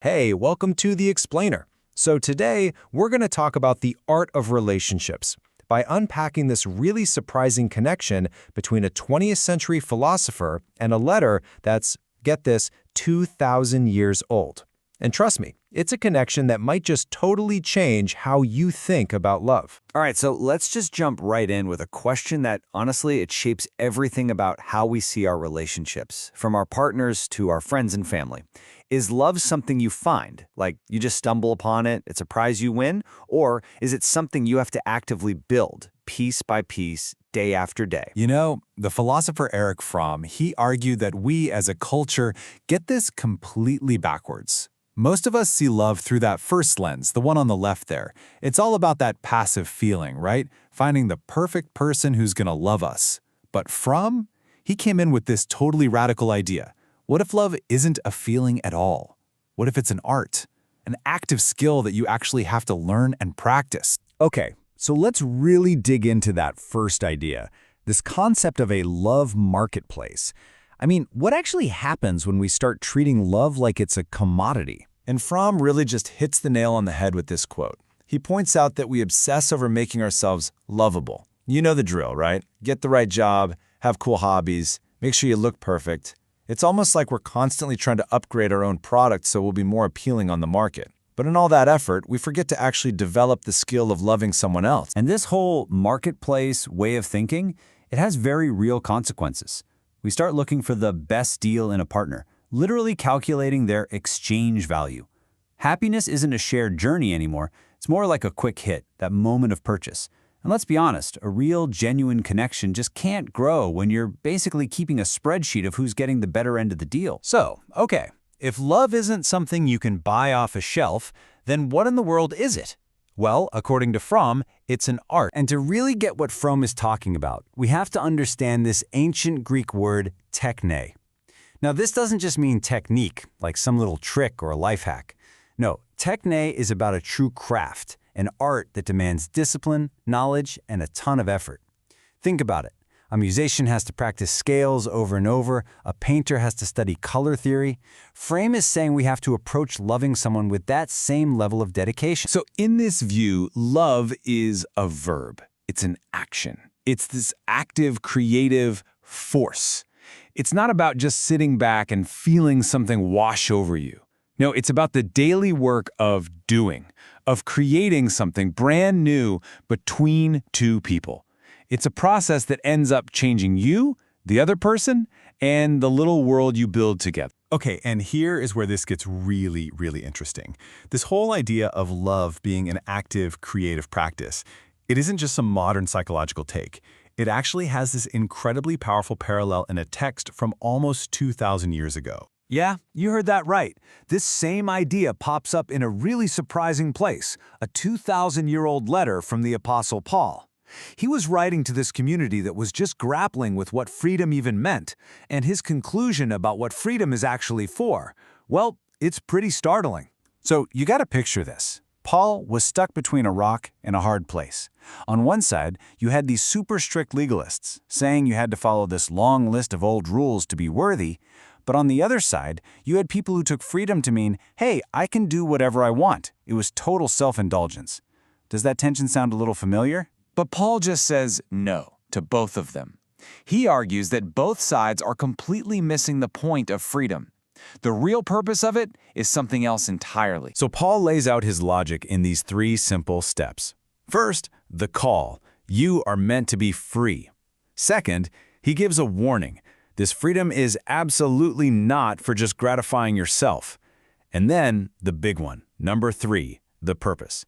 Hey, welcome to The Explainer. So today, we're going to talk about the art of relationships by unpacking this really surprising connection between a 20th century philosopher and a letter that's, get this, 2,000 years old. And trust me, it's a connection that might just totally change how you think about love. All right, so let's just jump right in with a question that, honestly, it shapes everything about how we see our relationships, from our partners to our friends and family. Is love something you find, like you just stumble upon it, it's a prize you win, or is it something you have to actively build, piece by piece, day after day? You know, the philosopher Erich Fromm, he argued that we as a culture get this completely backwards. Most of us see love through that first lens, the one on the left there. It's all about that passive feeling, right? Finding the perfect person who's gonna love us. But Fromm, he came in with this totally radical idea. What if love isn't a feeling at all? What if it's an art, an active skill that you actually have to learn and practice? Okay, so let's really dig into that first idea, this concept of a love marketplace. I mean, what actually happens when we start treating love like it's a commodity? And Fromm really just hits the nail on the head with this quote. He points out that we obsess over making ourselves lovable. You know the drill, right? Get the right job, have cool hobbies, make sure you look perfect. It's almost like we're constantly trying to upgrade our own product so we'll be more appealing on the market. But in all that effort, we forget to actually develop the skill of loving someone else. And this whole marketplace way of thinking, it has very real consequences. We start looking for the best deal in a partner, literally calculating their exchange value. Happiness isn't a shared journey anymore. It's more like a quick hit, that moment of purchase. And let's be honest, a real, genuine connection just can't grow when you're basically keeping a spreadsheet of who's getting the better end of the deal. So, okay, if love isn't something you can buy off a shelf, then what in the world is it? Well, according to Fromm, it's an art. And to really get what Fromm is talking about, we have to understand this ancient Greek word, techne. Now, this doesn't just mean technique, like some little trick or a life hack. No, techne is about a true craft, an art that demands discipline, knowledge, and a ton of effort. Think about it. A musician has to practice scales over and over. A painter has to study color theory. Fromm is saying we have to approach loving someone with that same level of dedication. So in this view, love is a verb. It's an action. It's this active, creative force. It's not about just sitting back and feeling something wash over you. No, it's about the daily work of doing, of creating something brand new between two people. It's a process that ends up changing you, the other person, and the little world you build together. Okay, and here is where this gets really, really interesting. This whole idea of love being an active, creative practice, it isn't just some modern psychological take. It actually has this incredibly powerful parallel in a text from almost 2,000 years ago. Yeah, you heard that right. This same idea pops up in a really surprising place, a 2,000-year-old letter from the Apostle Paul. He was writing to this community that was just grappling with what freedom even meant, and his conclusion about what freedom is actually for, well, it's pretty startling. So you gotta picture this. Paul was stuck between a rock and a hard place. On one side, you had these super strict legalists, saying you had to follow this long list of old rules to be worthy, but on the other side, you had people who took freedom to mean, hey, I can do whatever I want. It was total self-indulgence. Does that tension sound a little familiar? But Paul just says no to both of them. He argues that both sides are completely missing the point of freedom. The real purpose of it is something else entirely. So Paul lays out his logic in these three simple steps. First, the call. You are meant to be free. Second, he gives a warning. This freedom is absolutely not for just gratifying yourself. And then, the big one, number 3, the purpose.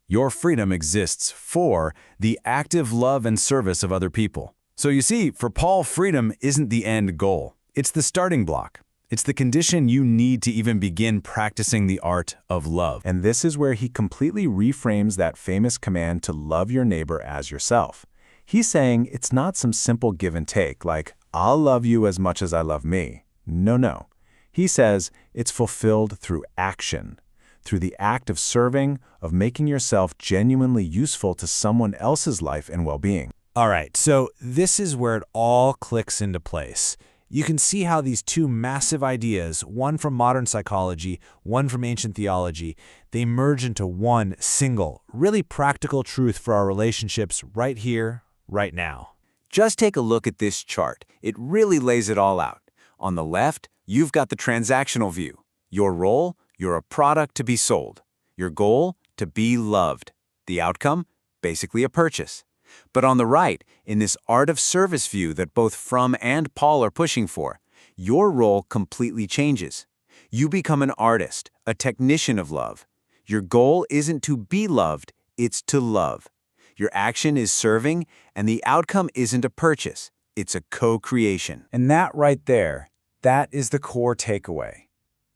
Your freedom exists for the active love and service of other people. So you see, for Paul, freedom isn't the end goal. It's the starting block. It's the condition you need to even begin practicing the art of love. And this is where he completely reframes that famous command to love your neighbor as yourself. He's saying it's not some simple give and take, like, I'll love you as much as I love me. No. He says it's fulfilled through action, through the act of serving, of making yourself genuinely useful to someone else's life and well-being. All right, so this is where it all clicks into place. You can see how these two massive ideas, one from modern psychology, one from ancient theology, they merge into one single, really practical truth for our relationships right here, right now. Just take a look at this chart. It really lays it all out. On the left, you've got the transactional view. Your role, you're a product to be sold. Your goal, to be loved. The outcome, basically a purchase. But on the right, in this art of service view that both Fromm and Paul are pushing for, your role completely changes. You become an artist, a technician of love. Your goal isn't to be loved, it's to love. Your action is serving, and the outcome isn't a purchase, it's a co-creation. And that right there, that is the core takeaway.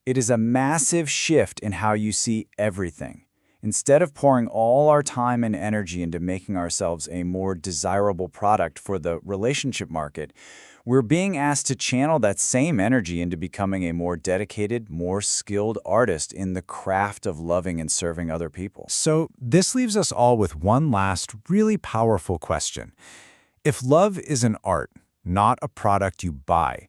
It is a massive shift in how you see everything. Instead of pouring all our time and energy into making ourselves a more desirable product for the relationship market, we're being asked to channel that same energy into becoming a more dedicated, more skilled artist in the craft of loving and serving other people. So this leaves us all with one last really powerful question. If love is an art, not a product you buy,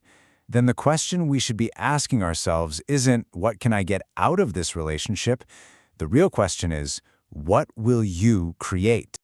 then the question we should be asking ourselves isn't, what can I get out of this relationship? The real question is, what will you create?